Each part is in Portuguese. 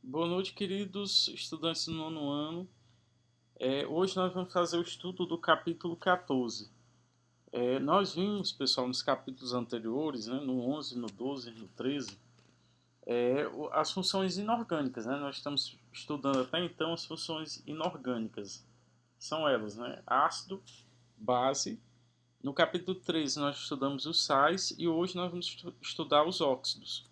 Boa noite, queridos estudantes do nono ano. Hoje nós vamos fazer o estudo do capítulo 14. Nós vimos, pessoal, nos capítulos anteriores, né, no 11, no 12, no 13, as funções inorgânicas. Né? Nós estamos estudando até então as funções inorgânicas. São elas, né? Ácido, base. No capítulo 13 nós estudamos os sais e hoje nós vamos estudar os óxidos.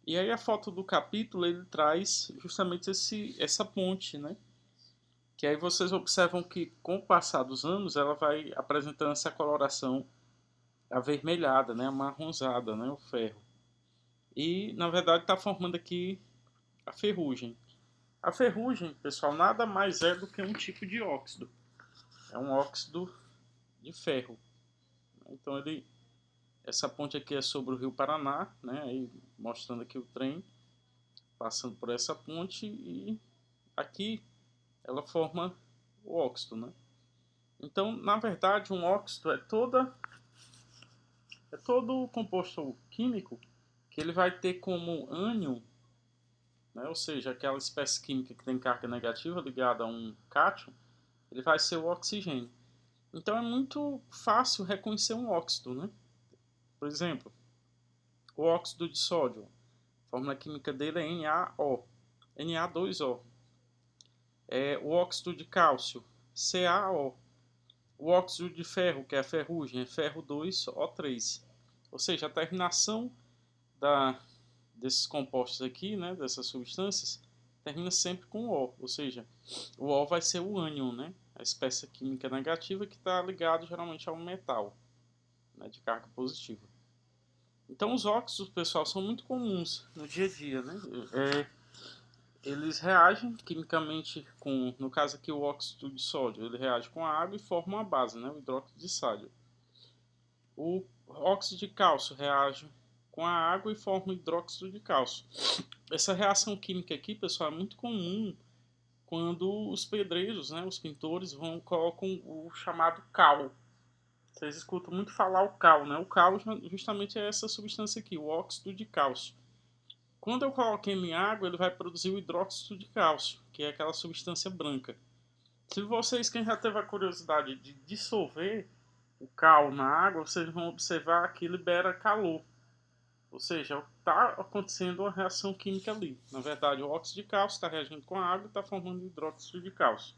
E aí a foto do capítulo ele traz justamente essa ponte, né? Que aí vocês observam que com o passar dos anos ela vai apresentando essa coloração avermelhada, né? Amarronzada, né? O ferro. E na verdade está formando aqui a ferrugem. A ferrugem, pessoal, nada mais é do que um tipo de óxido. É um óxido de ferro. Então essa ponte aqui é sobre o Rio Paraná, né? Aí mostrando aqui o trem passando por essa ponte e aqui ela forma o óxido, né? Então, na verdade, um óxido é todo composto químico que ele vai ter como ânion, né? Ou seja, aquela espécie química que tem carga negativa ligada a um cátion, ele vai ser o oxigênio. Então é muito fácil reconhecer um óxido, né? Por exemplo, o óxido de sódio, a fórmula química dele é NaO, Na2O. O óxido de cálcio, CaO. O óxido de ferro, que é a ferrugem, é ferro 2O3. Ou seja, a terminação desses compostos aqui, né, dessas substâncias, termina sempre com O. Ou seja, o O vai ser o ânion, né, a espécie química negativa que está ligado geralmente ao metal, né, de carga positiva. Então os óxidos, pessoal, são muito comuns no dia a dia, né? Eles reagem quimicamente com, no caso aqui o óxido de sódio, ele reage com a água e forma uma base, né, o hidróxido de sódio. O óxido de cálcio reage com a água e forma hidróxido de cálcio. Essa reação química aqui, pessoal, é muito comum quando os pedreiros, né, os pintores, colocam o chamado cal. Vocês escutam muito falar o cal, né? O cal justamente é essa substância aqui, o óxido de cálcio. Quando eu coloco ele em água, ele vai produzir o hidróxido de cálcio, que é aquela substância branca. Se vocês, quem já teve a curiosidade de dissolver o cal na água, vocês vão observar que libera calor. Ou seja, está acontecendo uma reação química ali. Na verdade, o óxido de cálcio está reagindo com a água e está formando hidróxido de cálcio.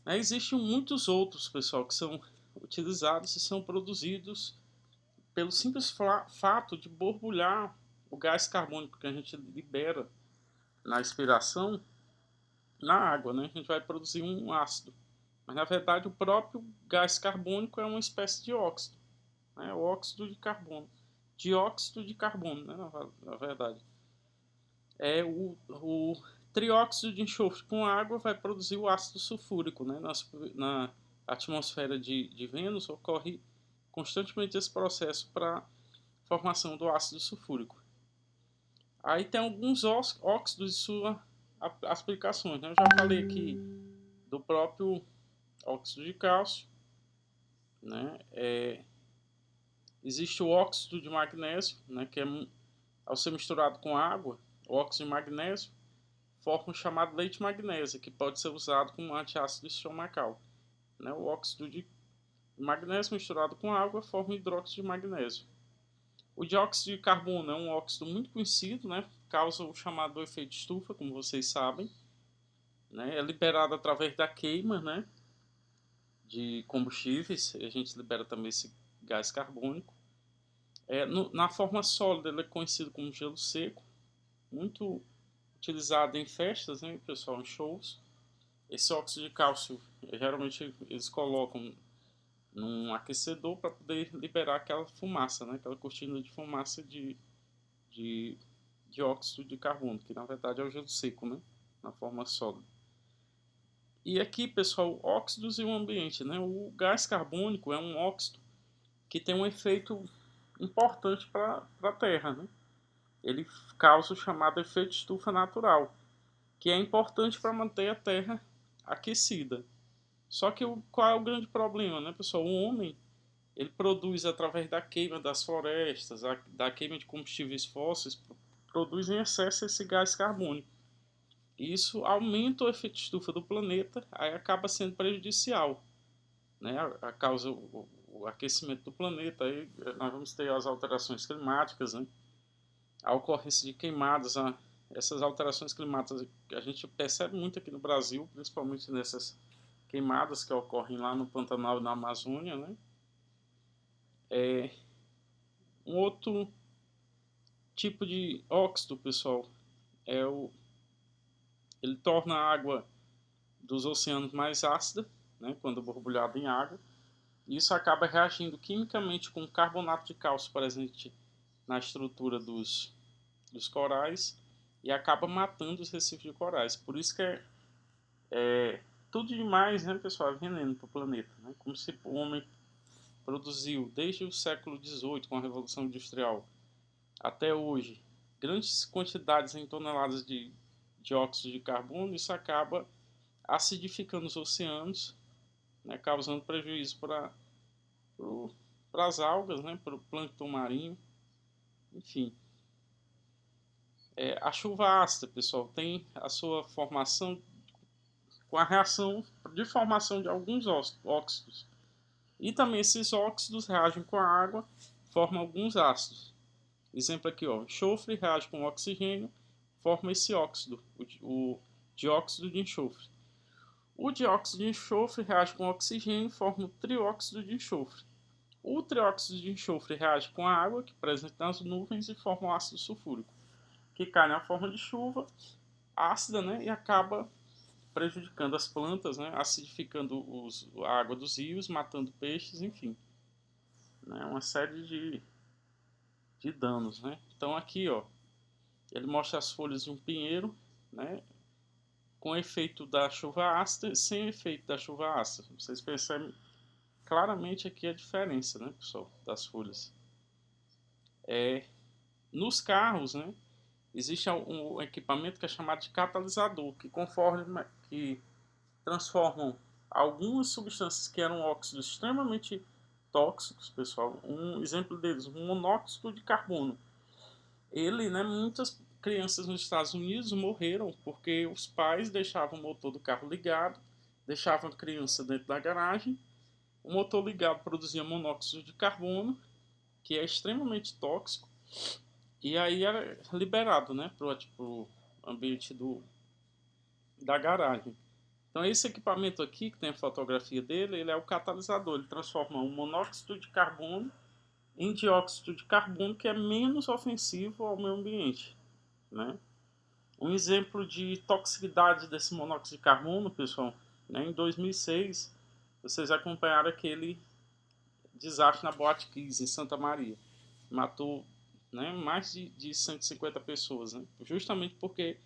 Existem muitos outros, pessoal, que são utilizados e são produzidos pelo simples fato de borbulhar o gás carbônico que a gente libera na expiração na água, né? A gente vai produzir um ácido. Mas na verdade o próprio gás carbônico é uma espécie de óxido, né? O óxido de carbono. Dióxido de carbono, né? Na verdade. O trióxido de enxofre com água vai produzir o ácido sulfúrico, né? Na atmosfera de Vênus ocorre constantemente esse processo para formação do ácido sulfúrico. Aí tem alguns óxidos e suas aplicações, né? Eu já falei aqui do próprio óxido de cálcio, né? Existe o óxido de magnésio, né? Que ao ser misturado com água, o óxido de magnésio forma o chamado leite magnésio, que pode ser usado como antiácido estomacal. Né? O óxido de magnésio misturado com água forma hidróxido de magnésio. O dióxido de carbono é um óxido muito conhecido, né? Causa o chamado efeito estufa, como vocês sabem. Né? É liberado através da queima, né, de combustíveis. A gente libera também esse gás carbônico. Na forma sólida, ele é conhecido como gelo seco, muito utilizado em festas, né, pessoal, em shows. Esse óxido de cálcio, geralmente eles colocam num aquecedor para poder liberar aquela fumaça, né, aquela cortina de fumaça de dióxido de carbono, que na verdade é o gelo seco, né, na forma sólida. E aqui, pessoal, óxidos e o ambiente, né? O gás carbônico é um óxido que tem um efeito importante para a Terra, né? Ele causa o chamado efeito estufa natural, que é importante para manter a Terra aquecida. Só que qual é o grande problema, né, pessoal? O homem ele produz através da queima das florestas, da queima de combustíveis fósseis, produz em excesso esse gás carbônico. E isso aumenta o efeito estufa do planeta, aí acaba sendo prejudicial, né? A causa o aquecimento do planeta, aí nós vamos ter as alterações climáticas, né? A ocorrência de queimadas, essas alterações climáticas a gente percebe muito aqui no Brasil, principalmente nessas queimadas que ocorrem lá no Pantanal e na Amazônia, né? Um outro tipo de óxido, pessoal, é ele torna a água dos oceanos mais ácida, né, quando borbulhada em água. E isso acaba reagindo quimicamente com o carbonato de cálcio presente na estrutura dos corais e acaba matando os recifes de corais. Por isso que tudo demais, né, pessoal, é veneno para o planeta. Né? Como se o homem produziu desde o século XVIII, com a Revolução Industrial, até hoje, grandes quantidades em toneladas de dióxido de carbono, isso acaba acidificando os oceanos, né, causando prejuízo para as algas, né, para o plâncton marinho, enfim. A chuva ácida, pessoal, tem a sua formação com a reação de formação de alguns óxidos. E também esses óxidos reagem com a água, formam alguns ácidos. Exemplo aqui, ó, enxofre reage com oxigênio, forma esse óxido, o dióxido de enxofre. O dióxido de enxofre reage com oxigênio e forma o trióxido de enxofre. O trióxido de enxofre reage com a água, que é presente nas nuvens, e forma o ácido sulfúrico, que cai na forma de chuva ácida, né, e acaba prejudicando as plantas, né, acidificando a água dos rios, matando peixes, enfim. Né, uma série de danos. Né. Então aqui, ó, ele mostra as folhas de um pinheiro, né, com efeito da chuva ácida e sem efeito da chuva ácida. Vocês percebem claramente aqui a diferença, né, pessoal, das folhas. Nos carros, né, existe um equipamento que é chamado de catalisador, que transformam algumas substâncias que eram óxidos extremamente tóxicos, pessoal. Um exemplo deles, um monóxido de carbono. Ele, né, muitas crianças nos Estados Unidos morreram porque os pais deixavam o motor do carro ligado, deixavam a criança dentro da garagem, o motor ligado produzia monóxido de carbono, que é extremamente tóxico, e aí era liberado, né, para o ambiente da garagem. Então esse equipamento aqui, que tem a fotografia dele, ele é o catalisador, ele transforma o monóxido de carbono em dióxido de carbono, que é menos ofensivo ao meio ambiente. Né? Um exemplo de toxicidade desse monóxido de carbono, pessoal, né, em 2006, vocês acompanharam aquele desastre na Boate Kiss, em Santa Maria. Matou, né, mais de 150 pessoas, né, justamente porque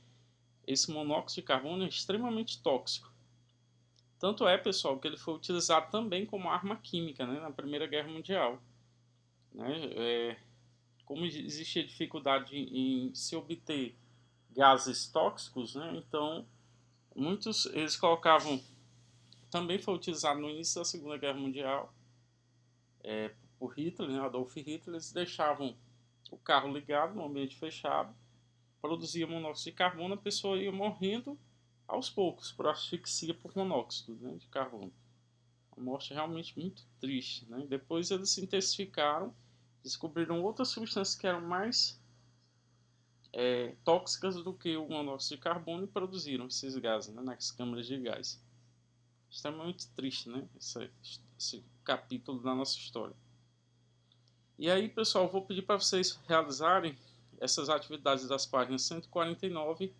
esse monóxido de carbono é extremamente tóxico. Tanto é, pessoal, que ele foi utilizado também como arma química, né, na Primeira Guerra Mundial. Né? Como existia dificuldade em se obter gases tóxicos, né, então muitos eles colocavam, também foi utilizado no início da Segunda Guerra Mundial por Hitler, né, Adolf Hitler, eles deixavam o carro ligado no ambiente fechado, produzia monóxido de carbono, a pessoa ia morrendo aos poucos por asfixia por monóxido, né, de carbono. Uma morte realmente muito triste. Né? Depois eles se intensificaram, descobriram outras substâncias que eram mais tóxicas do que o monóxido de carbono e produziram esses gases, né, nas câmaras de gás. Extremamente triste, né, esse capítulo da nossa história. E aí, pessoal, vou pedir para vocês realizarem essas atividades das páginas 149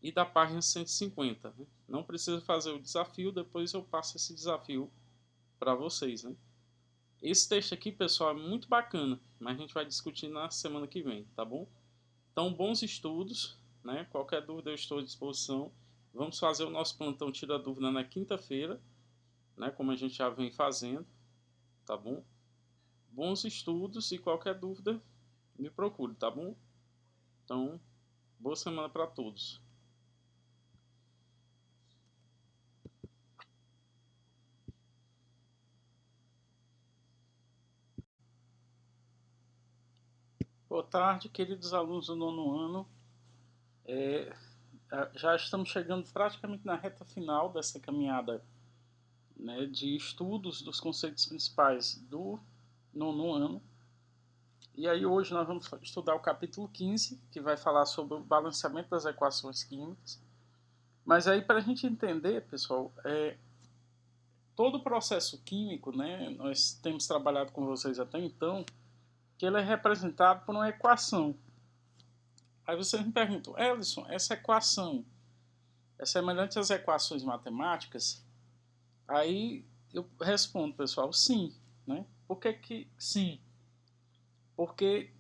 e da página 150. Né? Não precisa fazer o desafio, depois eu passo esse desafio para vocês. Né? Esse texto aqui, pessoal, é muito bacana, mas a gente vai discutir na semana que vem, tá bom? Então, bons estudos, né? Qualquer dúvida eu estou à disposição. Vamos fazer o nosso plantão Tira Dúvida na quinta-feira, né? Como a gente já vem fazendo, tá bom? Bons estudos e qualquer dúvida me procure, tá bom? Então, boa semana para todos. Boa tarde, queridos alunos do nono ano. já estamos chegando praticamente na reta final dessa caminhada, né, de estudos dos conceitos principais do nono ano. E aí hoje nós vamos estudar o capítulo 15, que vai falar sobre o balanceamento das equações químicas. Mas aí, para a gente entender, pessoal, todo o processo químico, né, nós temos trabalhado com vocês até então, que ele é representado por uma equação. Aí vocês me perguntam, Ellison, essa equação é semelhante às equações matemáticas? Aí eu respondo, pessoal, sim. Né? Por que sim? Porque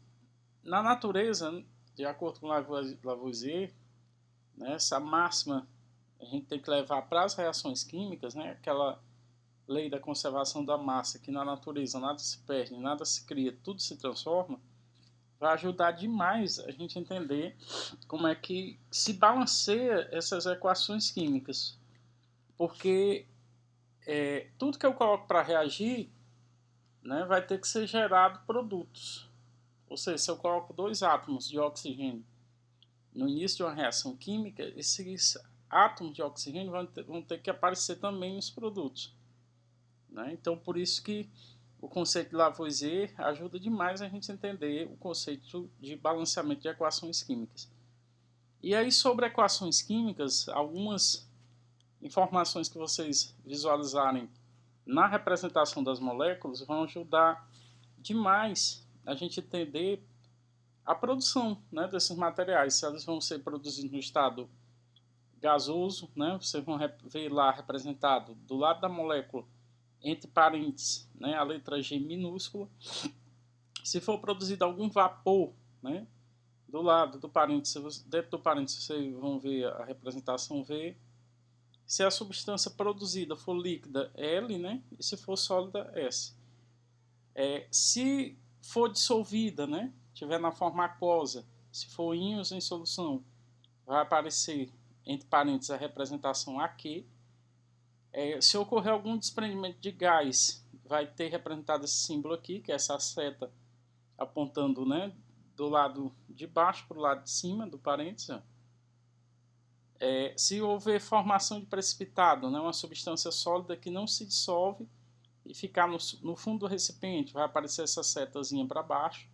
na natureza, de acordo com Lavoisier, né, essa máxima a gente tem que levar para as reações químicas, né, aquela lei da conservação da massa, que na natureza nada se perde, nada se cria, tudo se transforma, vai ajudar demais a gente entender como é que se balanceia essas equações químicas. Porque tudo que eu coloco para reagir, né, vai ter que ser gerado produtos. Ou seja, se eu coloco 2 átomos de oxigênio no início de uma reação química, esses átomos de oxigênio vão ter que aparecer também nos produtos. Né? Então, por isso que o conceito de Lavoisier ajuda demais a gente entender o conceito de balanceamento de equações químicas. E aí, sobre equações químicas, algumas informações que vocês visualizarem na representação das moléculas vão ajudar demais a gente entender a produção, né, desses materiais, se eles vão ser produzidos no estado gasoso, né, vocês vão ver lá representado do lado da molécula, entre parênteses, né, a letra G minúscula. Se for produzido algum vapor, né, do lado do parênteses, dentro do parênteses vocês vão ver a representação V. Se a substância produzida for líquida, L, né, e se for sólida, S. Se for dissolvida, né, tiver na forma aquosa, se for íons em solução, vai aparecer entre parênteses a representação AQ. Se ocorrer algum desprendimento de gás, vai ter representado esse símbolo aqui, que é essa seta apontando, né, do lado de baixo para o lado de cima do parênteses. Se houver formação de precipitado, né, uma substância sólida que não se dissolve e ficar no fundo do recipiente, vai aparecer essa setazinha para baixo.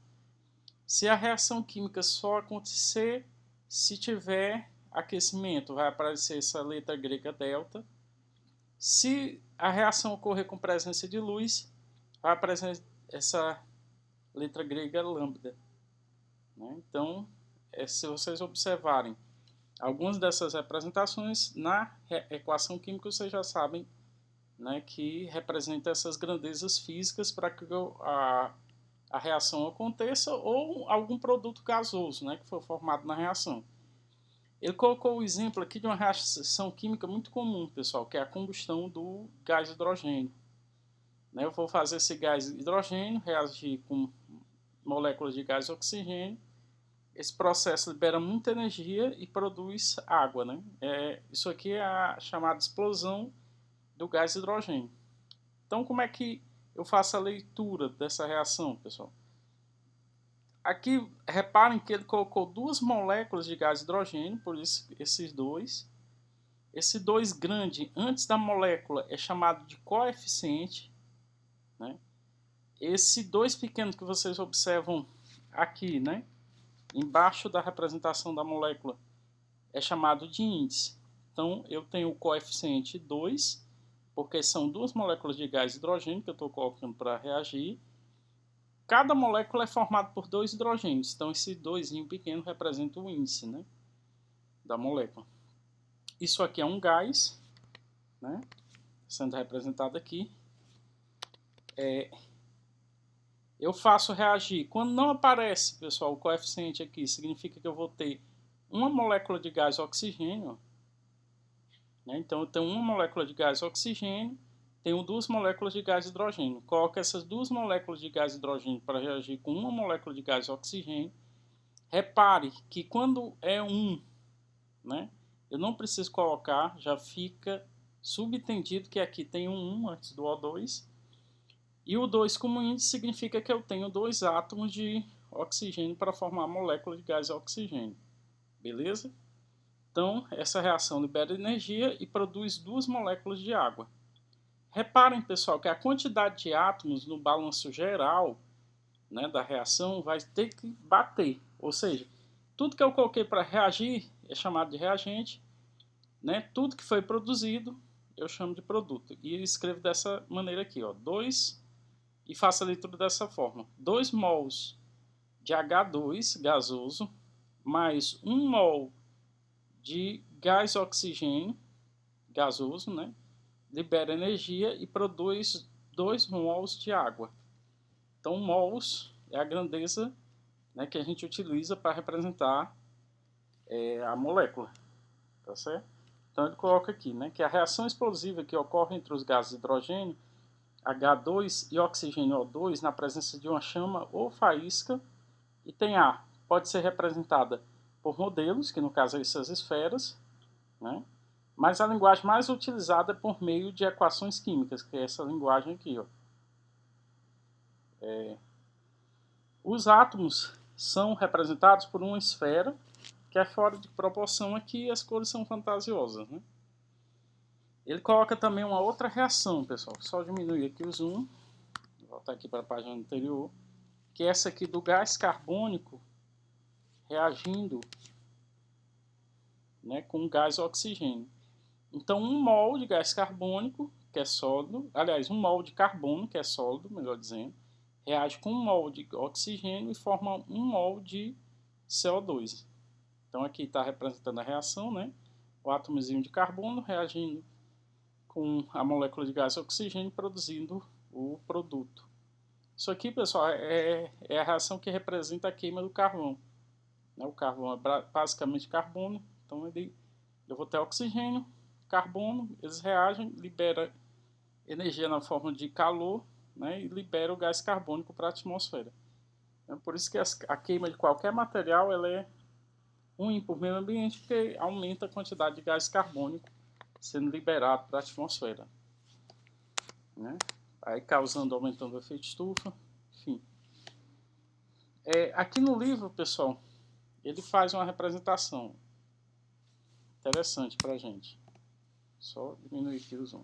Se a reação química só acontecer se tiver aquecimento, vai aparecer essa letra grega delta. Se a reação ocorrer com presença de luz, vai aparecer essa letra grega lambda. Né? Então, se vocês observarem algumas dessas representações, na equação química vocês já sabem, né, que representa essas grandezas físicas para que a reação aconteça ou algum produto gasoso, né, que foi formado na reação. Ele colocou o exemplo aqui de uma reação química muito comum, pessoal, que é a combustão do gás hidrogênio. Né, eu vou fazer esse gás hidrogênio reagir com moléculas de gás oxigênio. Esse processo libera muita energia e produz água. Né? Isso aqui é a chamada explosão do gás hidrogênio. Então, como é que eu faço a leitura dessa reação, pessoal? Aqui, reparem que ele colocou 2 moléculas de gás hidrogênio, por isso esses dois. Esse 2 grande, antes da molécula, é chamado de coeficiente. Né? Esse 2 pequeno que vocês observam aqui, né, embaixo da representação da molécula, é chamado de índice. Então, eu tenho o coeficiente 2, porque são 2 moléculas de gás hidrogênio que eu estou colocando para reagir. Cada molécula é formada por 2 hidrogênios, então esse 2 pequeno representa o índice, né, da molécula. Isso aqui é um gás, né, sendo representado aqui. Eu faço reagir. Quando não aparece, pessoal, o coeficiente aqui, significa que eu vou ter uma molécula de gás oxigênio. Né? Então, eu tenho uma molécula de gás oxigênio, tenho 2 moléculas de gás hidrogênio. Coloco essas 2 moléculas de gás hidrogênio para reagir com uma molécula de gás oxigênio. Repare que quando é 1, né, eu não preciso colocar, já fica subentendido que aqui tem um 1 antes do O2. E o 2 como índice significa que eu tenho 2 átomos de oxigênio para formar a molécula de gás oxigênio. Beleza? Então, essa reação libera energia e produz 2 moléculas de água. Reparem, pessoal, que a quantidade de átomos no balanço geral, né, da reação vai ter que bater. Ou seja, tudo que eu coloquei para reagir é chamado de reagente, né? Tudo que foi produzido eu chamo de produto. E eu escrevo dessa maneira aqui, ó, 2, e faço a leitura dessa forma. 2 mols de H2 gasoso mais 1 mol de gás oxigênio gasoso, né? Libera energia e produz 2 mols de água. Então, mols é a grandeza, né, que a gente utiliza para representar a molécula, tá certo? Então, ele coloca aqui, né, que a reação explosiva que ocorre entre os gases de hidrogênio, H2 e oxigênio O2, na presença de uma chama ou faísca, e tem ar, pode ser representada por modelos, que no caso são essas esferas, né? Mas a linguagem mais utilizada é por meio de equações químicas, que é essa linguagem aqui, ó. Os átomos são representados por uma esfera que é fora de proporção aqui e as cores são fantasiosas, né? Ele coloca também uma outra reação, pessoal. Só diminuir aqui o zoom, vou voltar aqui para a página anterior, que é essa aqui do gás carbônico reagindo, né, com gás oxigênio. Então, 1 mol de gás carbônico, que é sólido, aliás, 1 mol de carbono, que é sólido, melhor dizendo, reage com 1 mol de oxigênio e forma 1 mol de CO2. Então, aqui está representando a reação, né? O átomozinho de carbono reagindo com a molécula de gás oxigênio, produzindo o produto. Isso aqui, pessoal, é a reação que representa a queima do carvão. O carvão é basicamente carbono, então eu vou ter oxigênio, carbono, eles reagem, libera energia na forma de calor, né, e libera o gás carbônico para a atmosfera. É por isso que a queima de qualquer material ela é ruim para o meio ambiente, porque aumenta a quantidade de gás carbônico sendo liberado para a atmosfera, né? Aí causando, aumentando o efeito estufa, enfim. Aqui no livro, pessoal, ele faz uma representação interessante para a gente. Só diminuir aqui o zoom.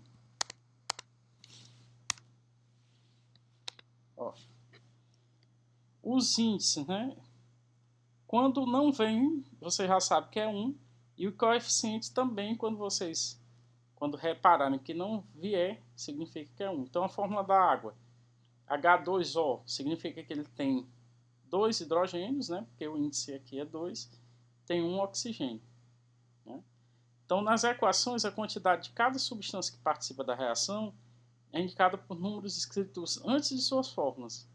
Ó. Os índices, né? Quando não vem, você já sabe que é 1. E o coeficiente também, quando repararem que não vier, significa que é 1. Então, a fórmula da água, H2O, significa que ele tem 2 hidrogênios, né? Porque o índice aqui é 2, tem 1 oxigênio, né? Então, nas equações, a quantidade de cada substância que participa da reação é indicada por números escritos antes de suas fórmulas,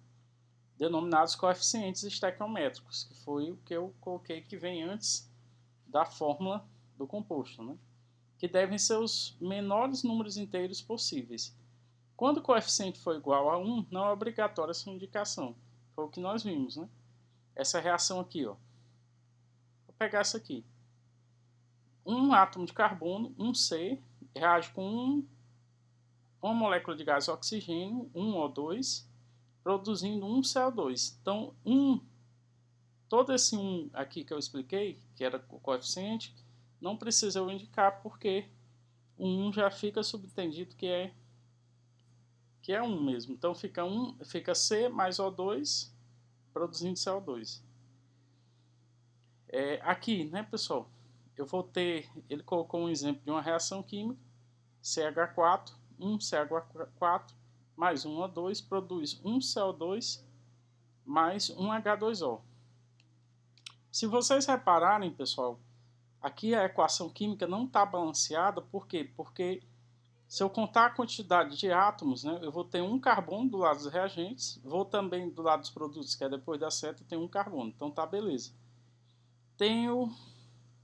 denominados coeficientes estequiométricos, que foi o que eu coloquei que vem antes da fórmula do composto, né? Que devem ser os menores números inteiros possíveis. Quando o coeficiente for igual a 1, não é obrigatória essa indicação. Foi o que nós vimos, né? Essa reação aqui, ó. Vou pegar essa aqui. Um átomo de carbono, 1C, reage com uma molécula de gás oxigênio, 1O2, produzindo 1 CO2. Então, todo esse 1 aqui que eu expliquei, que era o coeficiente, não precisa eu indicar porque o 1 já fica subentendido que é 1 mesmo. Então, fica C mais O2 produzindo CO2. Aqui, né, pessoal, eu vou ter, ele colocou um exemplo de uma reação química, CH4, 1 CH4 mais 1 O2 produz 1 CO2 mais 1 H2O. Se vocês repararem, pessoal, aqui a equação química não está balanceada, por quê? Porque se eu contar a quantidade de átomos, né, eu vou ter um carbono do lado dos reagentes, vou também do lado dos produtos, que é depois da seta, tem um carbono, então tá beleza. Tenho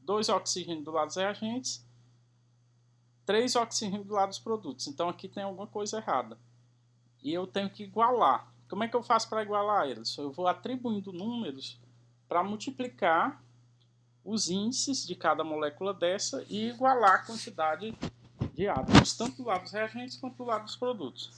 2 oxigênios do lado dos reagentes, 3 oxigênios do lado dos produtos, então aqui tem alguma coisa errada. E eu tenho que igualar. Como é que eu faço para igualar eles? Eu vou atribuindo números para multiplicar os índices de cada molécula dessa e igualar a quantidade de átomos, tanto do lado dos reagentes quanto do lado dos produtos.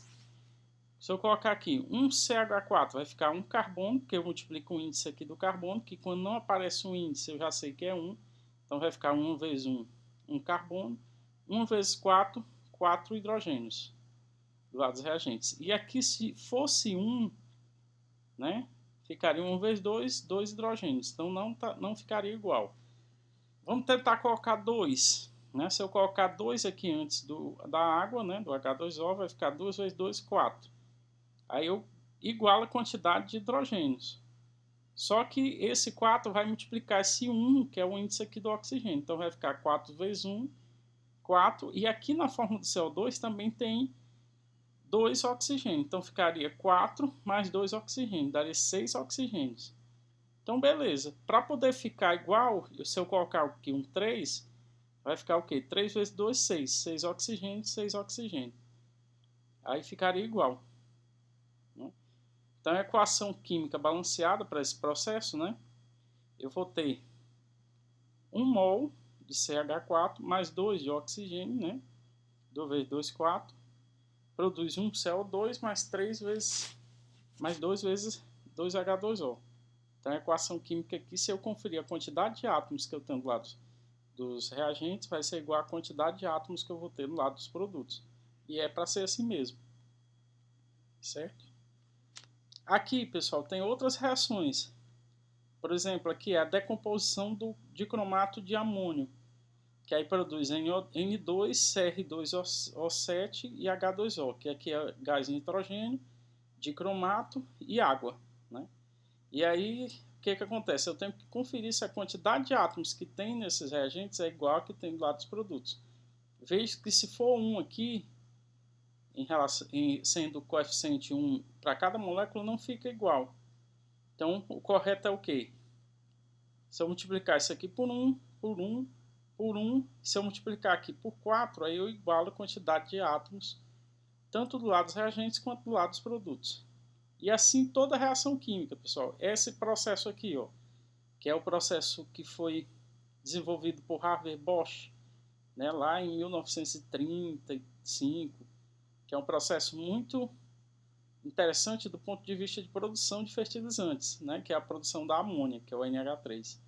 Se eu colocar aqui 1 CH4, vai ficar 1 carbono, porque eu multiplico o índice aqui do carbono, que quando não aparece um índice eu já sei que é 1, Então vai ficar 1 vezes 1, 1 carbono, 1 vezes 4, 4 hidrogênios do lado dos reagentes. E aqui, se fosse 1, né, ficaria 1 vezes 2, 2 hidrogênios. Então não ficaria igual. Vamos tentar colocar 2. Né? Se eu colocar 2 aqui antes da água, né, do H2O, vai ficar 2 vezes 2, 4. Aí eu igualo a quantidade de hidrogênios. Só que esse 4 vai multiplicar esse 1, que é o índice aqui do oxigênio. Então vai ficar 4 vezes 1, 4. E aqui na fórmula do CO2 também tem 2 oxigênios. Então ficaria 4 mais 2 oxigênios. Daria 6 oxigênios. Então beleza. Para poder ficar igual, se eu colocar aqui um 3, vai ficar o quê? 3 vezes 2, 6. 6 oxigênios, 6 oxigênios. Aí ficaria igual. Então a equação química balanceada para esse processo, né? Eu vou ter 1 mol de CH4 mais 2 de oxigênio, né? 2 vezes 2, 4. Produz 1 CO2 mais 3 vezes, mais 2 vezes 2H2O. Então a equação química aqui, se eu conferir a quantidade de átomos que eu tenho do lado dos reagentes, vai ser igual à quantidade de átomos que eu vou ter do lado dos produtos. E é para ser assim mesmo. Certo? Aqui, pessoal, tem outras reações. Por exemplo, aqui é a decomposição do dicromato de amônio, que aí produz N2, CR2O7 e H2O, que aqui é gás nitrogênio, dicromato e água. Né? E aí, o que acontece? Eu tenho que conferir se a quantidade de átomos que tem nesses reagentes é igual a que tem do lado dos produtos. Vejo que se for 1 aqui, sendo o coeficiente 1 para cada molécula, não fica igual. Então, o correto é o quê? Se eu multiplicar isso aqui por 1, por 1, por 1, se eu multiplicar aqui por 4, aí eu igualo a quantidade de átomos, tanto do lado dos reagentes quanto do lado dos produtos. E assim toda a reação química, pessoal. Esse processo aqui, ó, que é o processo que foi desenvolvido por Harvey Bosch, né, lá em 1935, que é um processo muito interessante do ponto de vista de produção de fertilizantes, né, que é a produção da amônia, que é o NH3.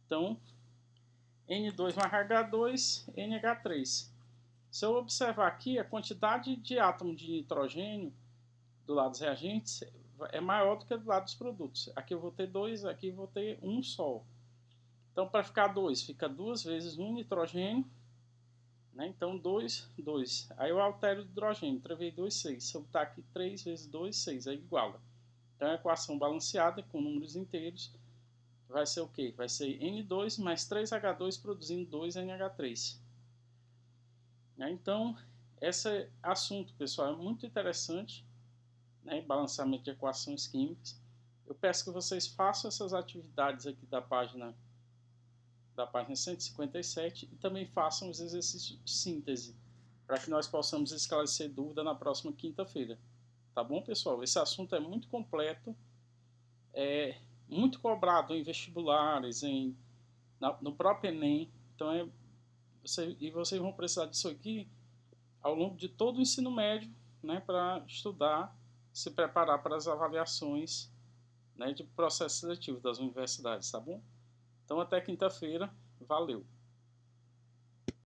Então, N2 mais H2, NH3. Se eu observar aqui, a quantidade de átomo de nitrogênio do lado dos reagentes é maior do que do lado dos produtos. Aqui eu vou ter 2, aqui eu vou ter 1 só. Então, para ficar 2, fica 2 vezes 1 nitrogênio. Né? Então, 2, 2. Aí eu altero o hidrogênio. 3 vezes 2, 6. Se eu botar aqui 3 vezes 2, 6. Aí iguala. Então, a equação balanceada com números inteiros vai ser o quê? Vai ser N2 mais 3H2 produzindo 2NH3. Então, esse assunto, pessoal, é muito interessante, né? Balanceamento de equações químicas. Eu peço que vocês façam essas atividades aqui da página 157 e também façam os exercícios de síntese, para que nós possamos esclarecer dúvida na próxima quinta-feira. Tá bom, pessoal? Esse assunto é muito completo, é muito cobrado em vestibulares, no próprio Enem. Então, vocês vão precisar disso aqui ao longo de todo o ensino médio, né, para estudar, se preparar para as avaliações, né, de processo seletivo das universidades, tá bom? Então, até quinta-feira. Valeu!